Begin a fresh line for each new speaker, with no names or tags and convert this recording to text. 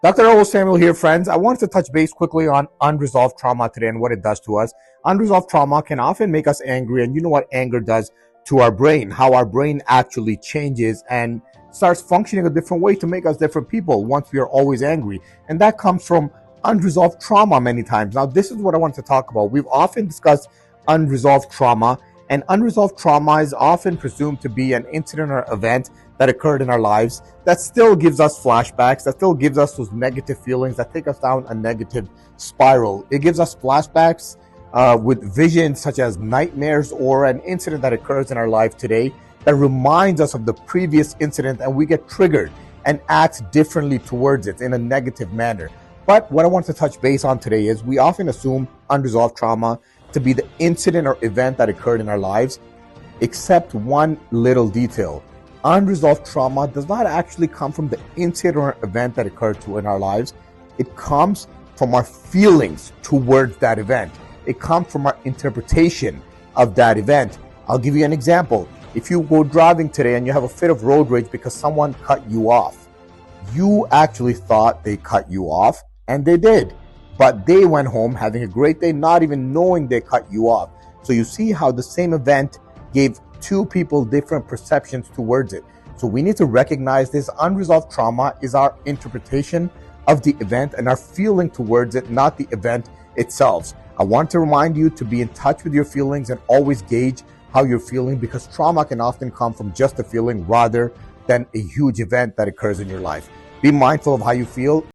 Dr. Earl Samuel here, friends. I wanted to touch base quickly on unresolved trauma today and what it does to us. Unresolved trauma can often make us angry, and you know what anger does to our brain, how our brain actually changes and starts functioning a different way to make us different people once we are always angry. And that comes from unresolved trauma many times. Now, this is what I want to talk about. We've often discussed unresolved trauma, and unresolved trauma is often presumed to be an incident or event that occurred in our lives that still gives us flashbacks, that still gives us those negative feelings that take us down a negative spiral. It gives us flashbacks with visions such as nightmares or an incident that occurs in our life today that reminds us of the previous incident, and we get triggered and act differently towards it in a negative manner. But what I want to touch base on today is we often assume unresolved trauma to be the incident or event that occurred in our lives, except one little detail. Unresolved trauma does not actually come from the incident or event that occurred in our lives. It comes from our feelings towards that event. It comes from our interpretation of that event. I'll give you an example. If you go driving today and you have a fit of road rage because someone cut you off, you actually thought they cut you off, and they did. But they went home having a great day, not even knowing they cut you off. So you see how the same event gave two people different perceptions towards it. So we need to recognize this. Unresolved trauma is our interpretation of the event and our feeling towards it, not the event itself. I want to remind you to be in touch with your feelings and always gauge how you're feeling, because trauma can often come from just a feeling rather than a huge event that occurs in your life. Be mindful of how you feel.